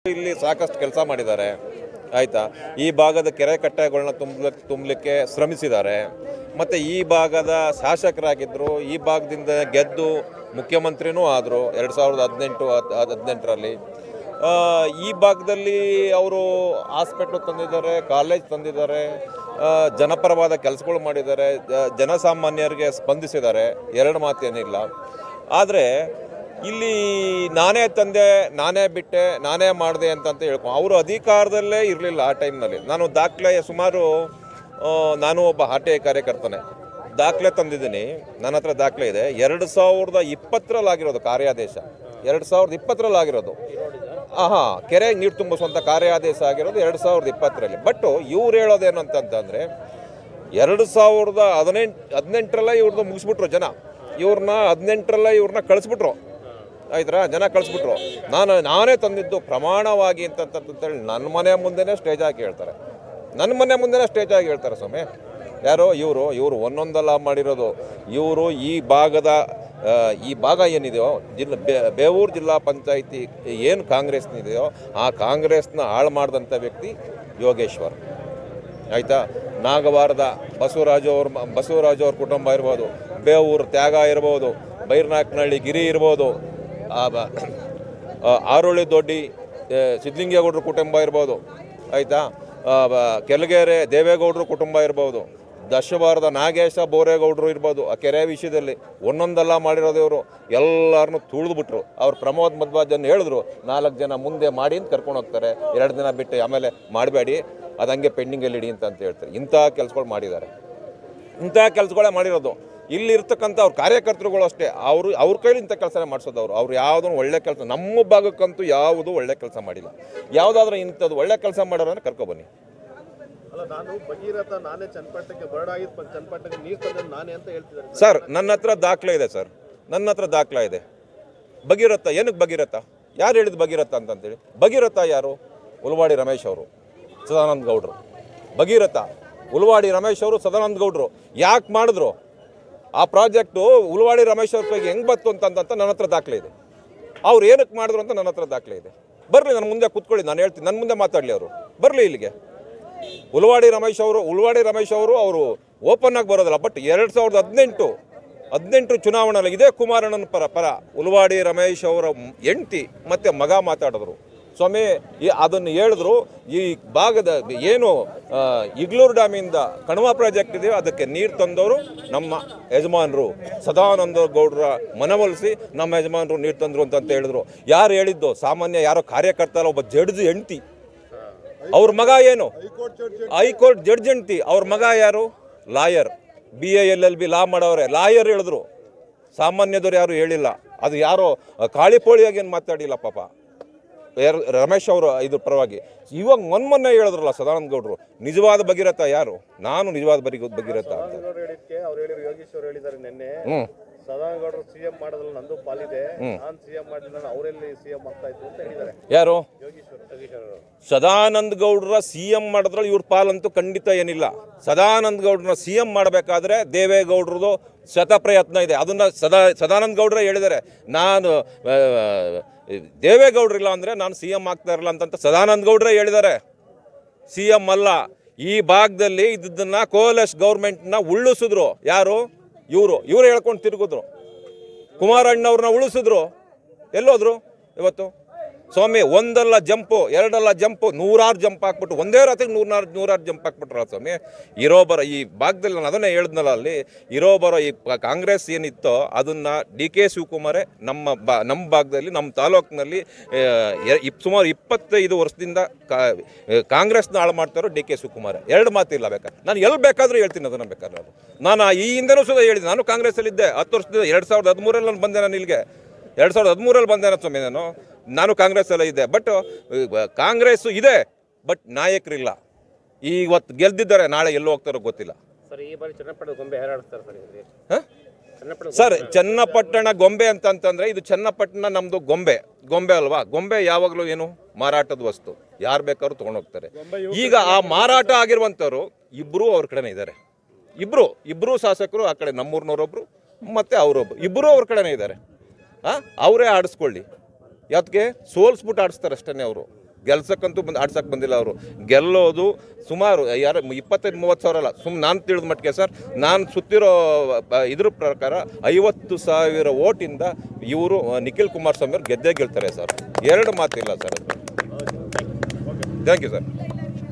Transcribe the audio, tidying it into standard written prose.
ಇಲ್ಲಿ ಸಾಕಷ್ಟು ಕೆಲಸ ಮಾಡಿದ್ದಾರೆ ಆಯಿತಾ. ಈ ಭಾಗದ ಕೆರೆ ಕಟ್ಟೆಗಳನ್ನ ತುಂಬಲಿಕ್ಕೆ ಶ್ರಮಿಸಿದ್ದಾರೆ. ಮತ್ತು ಈ ಭಾಗದ ಶಾಸಕರಾಗಿದ್ದರು, ಈ ಭಾಗದಿಂದ ಗೆದ್ದು ಮುಖ್ಯಮಂತ್ರಿನೂ ಆದರು 2018ರಲ್ಲಿ. ಈ ಭಾಗದಲ್ಲಿ ಅವರು ಹಾಸ್ಪಿಟ್ಲ್ ತಂದಿದ್ದಾರೆ, ಕಾಲೇಜ್ ತಂದಿದ್ದಾರೆ, ಜನಪರವಾದ ಕೆಲಸಗಳು ಮಾಡಿದ್ದಾರೆ, ಜನಸಾಮಾನ್ಯರಿಗೆ ಸ್ಪಂದಿಸಿದ್ದಾರೆ, ಎರಡು ಮಾತೇನಿಲ್ಲ. ಆದರೆ ಇಲ್ಲಿ ನಾನೇ ತಂದೆ, ನಾನೇ ಬಿಟ್ಟೆ, ನಾನೇ ಮಾಡಿದೆ ಅಂತ ಹೇಳ್ಕೊಂಡು ಅವರು ಅಧಿಕಾರದಲ್ಲೇ ಇರಲಿಲ್ಲ ಆ ಟೈಮ್ನಲ್ಲಿ. ನಾನು ದಾಖಲೆ ಸುಮಾರು ನಾನು ಒಬ್ಬ RTI ಕಾರ್ಯಕರ್ತನೆ, ದಾಖಲೆ ತಂದಿದ್ದೀನಿ, ನನ್ನ ಹತ್ರ ದಾಖಲೆ ಇದೆ. 2020ರಲ್ಲಿ ಆಗಿರೋದು ಕಾರ್ಯಾದೇಶ, 2020ರಲ್ಲಿ ಆಗಿರೋದು. ಕೆರೆ ನೀರು ತುಂಬಿಸುವಂಥ ಕಾರ್ಯಾದೇಶ ಆಗಿರೋದು 2020ರಲ್ಲಿ. ಬಟ್ ಇವ್ರು ಹೇಳೋದೇನು ಅಂತಂದರೆ 2018ರಲ್ಲೇ ಇವ್ರದ್ದು ಮುಗಿಸ್ಬಿಟ್ರು ಜನ. ಇವ್ರನ್ನ 18ರಲ್ಲೇ ಇವ್ರನ್ನ ಕಳಿಸ್ಬಿಟ್ರು, ಆಯ್ತಾ, ಜನ ಕಳಿಸ್ಬಿಟ್ರು. ನಾನೇ ತಂದಿದ್ದು ಪ್ರಮಾಣವಾಗಿ ಅಂತಂತೇಳಿ ನನ್ನ ಮನೆ ಮುಂದೆನೇ ಸ್ಟೇಜ್ ಹಾಕಿ ಹೇಳ್ತಾರೆ, ನನ್ನ ಮನೆ ಮುಂದೆನೇ ಸ್ಟೇಜ್ ಆಗಿ ಹೇಳ್ತಾರೆ. ಸ್ವಾಮಿ ಯಾರೋ ಇವರು ಒಂದೊಂದಲ್ಲ ಮಾಡಿರೋದು. ಇವರು ಈ ಭಾಗ ಏನಿದೆಯೋ ಬೇವೂರು ಜಿಲ್ಲಾ ಪಂಚಾಯಿತಿ ಏನು ಕಾಂಗ್ರೆಸ್ನಿದೆಯೋ ಆ ಕಾಂಗ್ರೆಸ್ನ ಹಾಳು ಮಾಡಿದಂಥ ವ್ಯಕ್ತಿ ಯೋಗೇಶ್ವರ್, ಆಯಿತಾ. ನಾಗವಾರದ ಬಸವರಾಜು ಅವ್ರ ಕುಟುಂಬ ಇರ್ಬೋದು, ಬೇವೂರು ತ್ಯಾಗ ಇರ್ಬೋದು, ಬೈರ್ನಾಕ್ನಹಳ್ಳಿ ಗಿರಿ ಇರ್ಬೋದು, ಆರೋಳಿ ದೊಡ್ಡಿ ಸಿದ್ಧಲಿಂಗೇಗೌಡರ ಕುಟುಂಬ ಇರ್ಬೋದು, ಆಯಿತಾ, ಕೆಳಗೆರೆ ದೇವೇಗೌಡರ ಕುಟುಂಬ ಇರ್ಬೋದು, ದಶವಾರದ ನಾಗೇಶ ಬೋರೇಗೌಡರು ಇರ್ಬೋದು. ಆ ಕೆರೆ ವಿಷಯದಲ್ಲಿ ಒಂದೊಂದೆಲ್ಲ ಮಾಡಿರೋದೇವರು ಎಲ್ಲರನ್ನೂ ತುಳಿದ್ಬಿಟ್ರು. ಅವ್ರು ಪ್ರಮೋದ್ ಮಧ್ವಾಜನ್ ಹೇಳಿದ್ರು 4 ಜನ ಮುಂದೆ ಮಾಡಿ ಅಂತ ಕರ್ಕೊಂಡು ಹೋಗ್ತಾರೆ, 2 ದಿನ ಬಿಟ್ಟು ಆಮೇಲೆ ಮಾಡಬೇಡಿ, ಅದು ಹಂಗೆ ಪೆಂಡಿಂಗಲ್ಲಿ ಇಡಿ ಅಂತ ಹೇಳ್ತಾರೆ. ಇಂಥ ಕೆಲಸಗಳು ಮಾಡಿದ್ದಾರೆ, ಇಂಥ ಕೆಲಸಗಳೇ ಮಾಡಿರೋದು. ಇಲ್ಲಿರ್ತಕ್ಕಂಥ ಅವ್ರ ಕಾರ್ಯಕರ್ತರುಗಳು ಅಷ್ಟೇ, ಅವ್ರ ಕೈಲಿ ಇಂಥ ಕೆಲಸನೇ ಮಾಡಿಸೋದು. ಅವ್ರು ಯಾವುದೂ ಒಳ್ಳೆ ಕೆಲಸ ನಮ್ಮ ಭಾಗಕ್ಕಂತೂ ಯಾವುದೂ ಒಳ್ಳೆ ಕೆಲಸ ಮಾಡಿಲ್ಲ. ಯಾವುದಾದ್ರೂ ಇಂಥದ್ದು ಒಳ್ಳೆ ಕೆಲಸ ಮಾಡೋರಂದ್ರೆ ಕರ್ಕೊಬನ್ನಿ. ಅಲ್ಲ, ನಾನು ಭಗೀರಥ ನಾನೇ ಚನ್ನಪಟ್ಟಣಕ್ಕೆ ಬರಡಾಗಿದ್ದು, ಚನ್ನಪಟ್ಟಣಕ್ಕೆ ನೀರು ತಂದ ನಾನೇ ಅಂತ ಹೇಳ್ತಿದ್ದಾರೆ ಸರ್. ನನ್ನ ಹತ್ರ ದಾಖಲೆ ಇದೆ ಸರ್, ನನ್ನ ಹತ್ರ ದಾಖಲೆ ಇದೆ. ಭಗೀರಥ ಏನಕ್ಕೆ ಭಗೀರಥ? ಯಾರು ಹೇಳಿದ್ದು ಭಗೀರಥ ಅಂತಂತೇಳಿ? ಭಗೀರಥ ಯಾರು? ಉಲ್ವಾಡಿ ರಮೇಶ್ ಅವರು, ಸದಾನಂದ ಗೌಡರು. ಭಗೀರಥ ಉಲ್ವಾಡಿ ರಮೇಶ್ ಅವರು, ಸದಾನಂದ ಗೌಡರು ಯಾಕೆ ಮಾಡಿದ್ರು ಆ ಪ್ರಾಜೆಕ್ಟು? ಉಲ್ವಾಡಿ ರಮೇಶ್ ಅವ್ರ ಕೈಗೆ ಹೆಂಗೆ ಬಂತು ಅಂತ ನನ್ನ ಹತ್ರ ದಾಖಲೆ ಇದೆ. ಅವ್ರು ಏನಕ್ಕೆ ಮಾಡಿದ್ರು ಅಂತ ನನ್ನ ಹತ್ರ ದಾಖಲೆ ಇದೆ. ಬರಲಿ, ನನ್ನ ಮುಂದೆ ಕೂತ್ಕೊಳ್ಳಿ, ನಾನು ಹೇಳ್ತೀನಿ, ನನ್ನ ಮುಂದೆ ಮಾತಾಡಲಿ. ಅವರು ಬರಲಿ ಇಲ್ಲಿಗೆ. ಉಲ್ವಾಡಿ ರಮೇಶ್ ಅವರು ಅವರು ಓಪನ್ ಆಗಿ ಬರೋದಿಲ್ಲ. ಬಟ್ 2018 ಚುನಾವಣೆಯಲ್ಲಿ ಇದೇ ಕುಮಾರಣ್ಣನ ಪರ ಉಲ್ವಾಡಿ ರಮೇಶ್ ಅವರ ಹೆಂಡತಿ ಮತ್ತು ಮಗ ಮಾತಾಡಿದ್ರು. ಸ್ವಾಮಿ ಅದನ್ನು ಹೇಳಿದ್ರು, ಈ ಭಾಗದ ಏನು ಇಗ್ಲೂರು ಡ್ಯಾಮಿಂದ ಕಣವ ಪ್ರಾಜೆಕ್ಟ್ ಇದೆಯೋ ಅದಕ್ಕೆ ನೀರು ತಂದವರು ನಮ್ಮ ಯಜಮಾನರು ಸದಾನಂದ ಗೌಡರ ಮನವೊಲಿಸಿ ನಮ್ಮ ಯಜಮಾನರು ನೀರು ತಂದರು ಅಂತ ಹೇಳಿದ್ರು. ಯಾರು ಹೇಳಿದ್ದು? ಸಾಮಾನ್ಯ ಯಾರೋ ಕಾರ್ಯಕರ್ತ ಅಲ್ಲ, ಒಬ್ಬ ಜಡ್ಜ್ ಹೆಂಡ್ತಿ. ಅವ್ರ ಮಗ ಏನು? ಹೈಕೋರ್ಟ್ ಜಡ್ಜ್ ಹೆಂಡ್ತಿ. ಅವ್ರ ಮಗ ಯಾರು? ಲಾಯರ್, BA LLB ಲಾ ಮಾಡೋರೆ. ಲಾಯರ್ ಹೇಳಿದ್ರು, ಸಾಮಾನ್ಯದವ್ರು ಯಾರು ಹೇಳಿಲ್ಲ. ಅದು ಯಾರೋ ಕಾಳಿಪೋಳಿಯಾಗಿ ಏನು ಮಾತಾಡಿಲ್ಲ ಪಾಪ ರಮೇಶ್ ಅವರು ಇದ್ರ ಪರವಾಗಿ. ಇವಾಗ ಮೊನ್ನೆ ಹೇಳಿದ್ರಲ್ಲ ಸದಾನಂದ ಗೌಡರು, ನಿಜವಾದ ಭಗೀರಥ ಯಾರು? ನಾನು ನಿಜವಾದ ಭಗೀರಥ ಅಂತ. ಯೋಗೇಶ್ವರ್ ಹೇಳಿದ್ದಾರೆ ನಿನ್ನೆ, ಸದಾನಂದ ಗೌಡರು CM ಮಾಡೋದ್ರಲ್ಲಿ ನಂದು ಪಾಲಿದೆ, ನಾನು CM ಮಾಡಿಲ್ಲ, ಅವರೆಲ್ಲಿ CM ಆಗ್ತಾ ಇತ್ತು ಅಂತ ಹೇಳಿದ್ದಾರೆ. ಯಾರು? ಸದಾನಂದ ಗೌಡರ CM ಮಾಡೋದ್ರಲ್ಲಿ ಇವ್ರ ಪಾಲಂತೂ ಖಂಡಿತ ಏನಿಲ್ಲ. ಸದಾನಂದ ಗೌಡ್ರನ್ನ CM ಮಾಡಬೇಕಾದ್ರೆ ದೇವೇಗೌಡರದು ಶತಪ್ರಯತ್ನ ಇದೆ. ಅದನ್ನು ಸದಾನಂದ ಗೌಡ್ರೆ ಹೇಳಿದ್ದಾರೆ, ನಾನು ದೇವೇಗೌಡರಿಲ್ಲ ಅಂದರೆ ನಾನು CM ಆಗ್ತಾ ಇರಲ್ಲ ಅಂತ ಸದಾನಂದ ಗೌಡ್ರೆ ಹೇಳಿದ್ದಾರೆ. CM ಅಲ್ಲ, ಈ ಭಾಗದಲ್ಲಿ ಇದನ್ನು ಕೋಲೆಸ್ ಗೌರ್ಮೆಂಟ್ನ ಉಳಿಸಿದ್ರು. ಯಾರು? ಇವರು ಹೇಳ್ಕೊಂಡು ತಿರುಗಿದ್ರು. ಕುಮಾರಣ್ಣವ್ರನ್ನ ಉಳಿಸಿದ್ರು. ಎಲ್ಲೋದ್ರು ಇವತ್ತು? ಸ್ವಾಮಿ ಒಂದಲ್ಲ ಜಂಪು, ಎರಡಲ್ಲ ಜಂಪು, 100 ಜಂಪ್ ಹಾಕ್ಬಿಟ್ಟು ಒಂದೇ ರಾತ್ರಿಗೆ 100 ಜಂಪ್ ಹಾಕ್ಬಿಟ್ರಲ್ಲ ಸ್ವಾಮಿ. ಈ ಭಾಗದಲ್ಲಿ ನಾನು ಅದನ್ನೇ ಹೇಳಿದ್ನಲ್ಲ, ಅಲ್ಲಿ ಈ ಕಾಂಗ್ರೆಸ್ ಏನಿತ್ತೋ ಅದನ್ನು DK ಶಿವಕುಮಾರೇ ನಮ್ಮ ಭಾಗದಲ್ಲಿ, ನಮ್ಮ ತಾಲೂಕಿನಲ್ಲಿ ಸುಮಾರು 25 ವರ್ಷದಿಂದ ಕಾಂಗ್ರೆಸ್ನ ಹಾಳು ಮಾಡ್ತಾರೋ DK ಶಿವಕುಮಾರೇ. ಎರಡು ಮಾತಿಲ್ಲ. ಬೇಕಾದ್ರೆ ನಾನು ಎಲ್ಲಿ ಬೇಕಾದರೂ ಹೇಳ್ತೀನಿ ಅದನ್ನು. ಬೇಕಾದ್ರೆ ನಾನು ಈ ಹಿಂದೆನೂ ಸುಧಾ ಹೇಳಿದ್ದೆ, ನಾನು ಕಾಂಗ್ರೆಸ್ಸಲ್ಲಿದ್ದೆ 10 ವರ್ಷದಿಂದ. 2013ರಲ್ಲಿ ನಾನು ಬಂದೆ, ನಾನು ಇಲ್ಲಿಗೆ 2013ರಲ್ಲಿ ಬಂದೆ ಸ್ವಾಮಿ. ನಾನು ಕಾಂಗ್ರೆಸ್ಸಲ್ಲೇ ಇದ್ದೆ. ಬಟ್ ಕಾಂಗ್ರೆಸ್ಸು ಇದೆ, ಬಟ್ ನಾಯಕರಿಲ್ಲ. ಇವತ್ತು ಗೆಲ್ದಿದ್ದಾರೆ, ನಾಳೆ ಎಲ್ಲೋ ಹೋಗ್ತಾರೋ ಗೊತ್ತಿಲ್ಲ ಸರ್. ಚನ್ನಪಟ್ಟಣ ಗೊಂಬೆ ಅಂತಂದರೆ ಇದು ಚನ್ನಪಟ್ಟಣ ನಮ್ಮದು ಗೊಂಬೆ ಅಲ್ವಾ? ಗೊಂಬೆ ಯಾವಾಗಲೂ ಏನು ಮಾರಾಟದ ವಸ್ತು, ಯಾರು ಬೇಕಾದ್ರೂ ತೊಗೊಂಡೋಗ್ತಾರೆ. ಈಗ ಆ ಮಾರಾಟ ಆಗಿರುವಂಥವ್ರು ಇಬ್ಬರು ಅವ್ರ ಕಡೆನೇ ಇದ್ದಾರೆ. ಇಬ್ಬರು ಶಾಸಕರು ಆ ಕಡೆ, ನಮ್ಮೂರಿನವರೊಬ್ಬರು ಮತ್ತು ಅವರೊಬ್ಬರು, ಇಬ್ಬರು ಅವ್ರ ಕಡೆನೇ ಇದ್ದಾರೆ. ಅವರೇ ಆಡಿಸ್ಕೊಳ್ಳಿ. ಯಾಕೆ ಸೋಲ್ಸ್ಬಿಟ್ಟು ಆಡಿಸ್ತಾರೆ ಅಷ್ಟೇ ಅವರು. ಗೆಲ್ಸಕ್ಕಂತೂ ಆಡ್ಸಕ್ಕೆ ಬಂದಿಲ್ಲ ಅವರು. ಗೆಲ್ಲೋದು ಸುಮಾರು 25-30 ಸಾವಿರ ಅಲ್ಲ, ನಾನು ತಿಳಿದ ಮಟ್ಟಿಗೆ ಸರ್, ನಾನು ಸುತ್ತಿರೋ ಇದ್ರ ಪ್ರಕಾರ 50,000 ಓಟಿಂದ ಇವರು ನಿಖಿಲ್ ಕುಮಾರಸ್ವಾಮಿ ಅವರು ಗೆದ್ದೇ ಗೆಲ್ತಾರೆ ಸರ್. ಎರಡು ಮಾತಿಲ್ಲ ಸರ್ ಅದು. Thank you sir.